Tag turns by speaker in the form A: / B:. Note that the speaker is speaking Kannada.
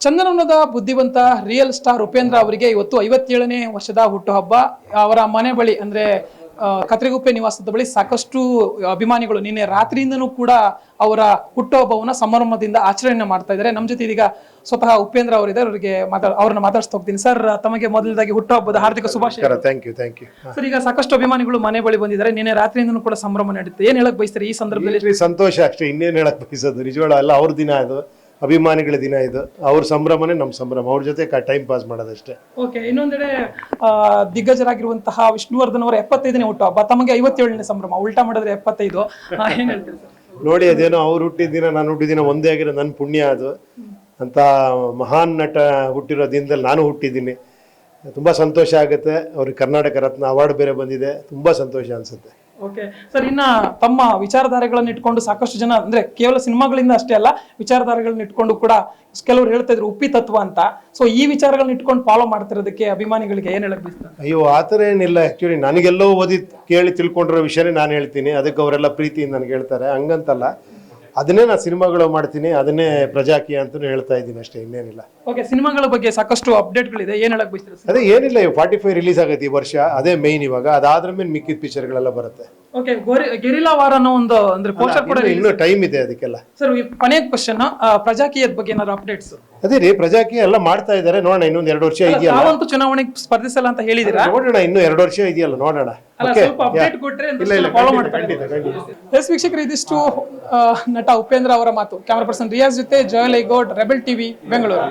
A: ಚಂದನವನದ ಬುದ್ಧಿವಂತ ರಿಯಲ್ ಸ್ಟಾರ್ ಉಪೇಂದ್ರ ಅವರಿಗೆ ಇವತ್ತು 57ನೇ ವರ್ಷದ ಹುಟ್ಟುಹಬ್ಬ. ಅವರ ಮನೆ ಬಳಿ ಅಂದ್ರೆ ಕತ್ರಿಗುಪ್ಪೆ ನಿವಾಸದ ಬಳಿ ಸಾಕಷ್ಟು ಅಭಿಮಾನಿಗಳು ನಿನ್ನೆ ರಾತ್ರಿಯಿಂದನೂ ಕೂಡ ಅವರ ಹುಟ್ಟುಹಬ್ಬವನ್ನ ಸಂಭ್ರಮದಿಂದ ಆಚರಣೆ ಮಾಡ್ತಾ ಇದ್ದಾರೆ. ನಮ್ಮ ಜೊತೆ ಇದೀಗ ಸ್ವತಃ ಉಪೇಂದ್ರ ಅವರಿದ್ದಾರೆ. ಅವರಿಗೆ ಅವ್ರನ್ನ ಮಾತಾಡ್ಸ್ತಾ ಹೋಗ್ತೀನಿ. ಸರ್, ತಮಗೆ ಮೊದಲದಾಗಿ ಹುಟ್ಟುಹಬ್ಬದ ಹಾರ್ದಿಕ ಶುಭಾಶಯ.
B: Thank you.
A: ಸರ್, ಈಗ ಸಾಕಷ್ಟು ಅಭಿಮಾನಿಗಳು ಮನೆ ಬಳಿ ಬಂದಿದ್ದಾರೆ. ನಿನ್ನೆ ರಾತ್ರಿಯಿಂದನೂ ಕೂಡ ಸಂಭ್ರಮ ನಡೀತದೆ. ಏನ್ ಹೇಳಕ್ ಬಯಸ್ತಾರೆ ಈ ಸಂದರ್ಭದಲ್ಲಿ?
B: ಸಂತೋಷ ಅಷ್ಟೇ, ಇನ್ನೇನು ಹೇಳಕ್ ಬಯಸೋದು. ನಿಜವಾಳ ಅಲ್ಲ, ಅವ್ರ ದಿನ ಅದು, ಅಭಿಮಾನಿಗಳ ದಿನ ಇದು. ಅವ್ರ ಸಂಭ್ರಮನೇ ನಮ್ಮ ಸಂಭ್ರಮ. ಅವ್ರ ಜೊತೆ ಟೈಮ್ ಪಾಸ್ ಮಾಡೋದಷ್ಟೇ.
A: ಓಕೆ, ಇನ್ನೊಂದೆಡೆ ದಿಗ್ಗಜರಾಗಿರುವಂತಹ ವಿಷ್ಣುವರ್ಧನ್ ಅವರ 75ನೇ ಹುಟ್ಟುಹಬ್ಬ, ತಮಗೆ 57ನೇ ಸಂಭ್ರಮ. ಉಲ್ಟಾ ಮಾಡಿದ್ರೆ 75. ಏನ್ ಹೇಳ್ತೀರಿ ಸರ್?
B: ನೋಡಿ, ಅದೇನೋ ಅವ್ರು ಹುಟ್ಟಿದ ದಿನ ನಾನು ಹುಟ್ಟಿದ ದಿನ ಒಂದೇ ಆಗಿರೋ ನನ್ನ ಪುಣ್ಯ ಅದು. ಅಂತ ಮಹಾನ್ ನಟ ಹುಟ್ಟಿರೋ ದಿನದಲ್ಲಿ ನಾನು ಹುಟ್ಟಿದ್ದೀನಿ. ತುಂಬ ಸಂತೋಷ ಆಗುತ್ತೆ. ಅವ್ರಿಗೆ ಕರ್ನಾಟಕ ರತ್ನ ಅವಾರ್ಡ್ ಬೇರೆ ಬಂದಿದೆ. ತುಂಬ ಸಂತೋಷ ಅನ್ಸುತ್ತೆ.
A: ಓಕೆ ಸರ್, ಇನ್ನ ತಮ್ಮ ವಿಚಾರಧಾರೆಗಳನ್ನ ಇಟ್ಕೊಂಡು ಸಾಕಷ್ಟು ಜನ, ಅಂದ್ರೆ ಕೇವಲ ಸಿನಿಮಾಗಳಿಂದ ಅಷ್ಟೇ ಅಲ್ಲ, ವಿಚಾರಧಾರೆಗಳನ್ನ ಇಟ್ಕೊಂಡು ಕೂಡ ಕೆಲವರು ಹೇಳ್ತಾ ಇದ್ರು ಉಪ್ಪಿ ತತ್ವ ಅಂತ. ಸೊ ಈ ವಿಚಾರಗಳನ್ನ ಇಟ್ಕೊಂಡು ಫಾಲೋ ಮಾಡ್ತಿರೋದಕ್ಕೆ ಅಭಿಮಾನಿಗಳಿಗೆ ಏನ್ ಹೇಳಕ್ ಬಯಸ್ತಾರೆ?
B: ಅಯ್ಯೋ, ಆ ಥರ ಏನಿಲ್ಲ. ಆ್ಯಕ್ಚುಲಿ ನನಗೆಲ್ಲೋ ಓದಿ ಕೇಳಿ ತಿಳ್ಕೊಂಡಿರೋ ವಿಷಯನೇ ನಾನು ಹೇಳ್ತೀನಿ. ಅದಕ್ಕೆ ಅವರೆಲ್ಲ ಪ್ರೀತಿಯಿಂದ ನನಗೆ ಹೇಳ್ತಾರೆ, ಹಂಗಂತಲ್ಲ. ಅದನ್ನೇ ನಾನು ಸಿನಿಮಾಗಳು ಮಾಡ್ತೀನಿ, ಅದನ್ನೇ ಪ್ರಜಾಕೀಯ ಅಂತಲೂ ಹೇಳ್ತಾ ಇದ್ದೀನಿ ಅಷ್ಟೇ, ಇನ್ನೇನಿಲ್ಲ.
A: ಓಕೆ, ಸಿನಿಮಾಗಳ ಬಗ್ಗೆ ಸಾಕಷ್ಟು ಅಪ್ಡೇಟ್ಗಳಿದೆ, ಏನ್ ಹೇಳಕ್ ಬಯಸ್ತೀರಾ ಸರ್?
B: ಅದೇ ಏನಿಲ್ಲ, 45 ರಿಲೀಸ್ ಆಗೈತೆ ಈ ವರ್ಷ, ಅದೇ ಮೇಯ್ನ್. ಇವಾಗ ಅದಾದ್ರ ಮೇಲೆ ಮಿಕ್ಕಿದ ಪಿಕ್ಚರ್ಗಳೆಲ್ಲ ಬರುತ್ತೆ.
A: ಓಕೆ, ಗೆರಿಲ್ಲಾ ವಾರ್ ಅನ್ನೋ ಒಂದು ಅಂದ್ರೆ ಪೋಸ್ಟರ್ ಕೂಡ
B: ಇನ್ನೂ ಟೈಮ್ ಇದೆ ಅದಕ್ಕೆಲ್ಲ.
A: ಸರ್, ಕೊನೆಯ ಕ್ವಶನ್, ಪ್ರಜಾಕೀಯದ ಬಗ್ಗೆ ಏನಾದ್ರು ಅಪ್ಡೇಟ್ಸ್?
B: ಅದೇ ರೀ, ಪ್ರಜಾಕೀಯ ಎಲ್ಲ ಮಾಡ್ತಾ ಇದ್ದಾರೆ. ನೋಡೋಣ, ಇನ್ನೊಂದು 2 ವರ್ಷ ಇದೆಯಲ್ಲ.
A: ತಾವಂತೂ ಚುನಾವಣೆಗೆ ಸ್ಪರ್ಧಿಸಲ್ಲ ಅಂತ ಹೇಳಿದಿರಾ?
B: ನೋಡೋಣ, ಇನ್ನೂ 2 ವರ್ಷ ಇದೆಯಲ್ಲ, ನೋಡೋಣ.
A: ಎಸ್ ವೀಕ್ಷಕರು, ಇದಿಷ್ಟು ನಟ ಉಪೇಂದ್ರ ಅವರ ಮಾತು. ಕ್ಯಾಮರಾ ಪರ್ಸನ್ ರಿಯಾಜ್ ಜೊತೆ ಜಯಲ್ ಐಗೌಡ್, ರೆಬೆಲ್ ಟಿವಿ, ಬೆಂಗಳೂರು.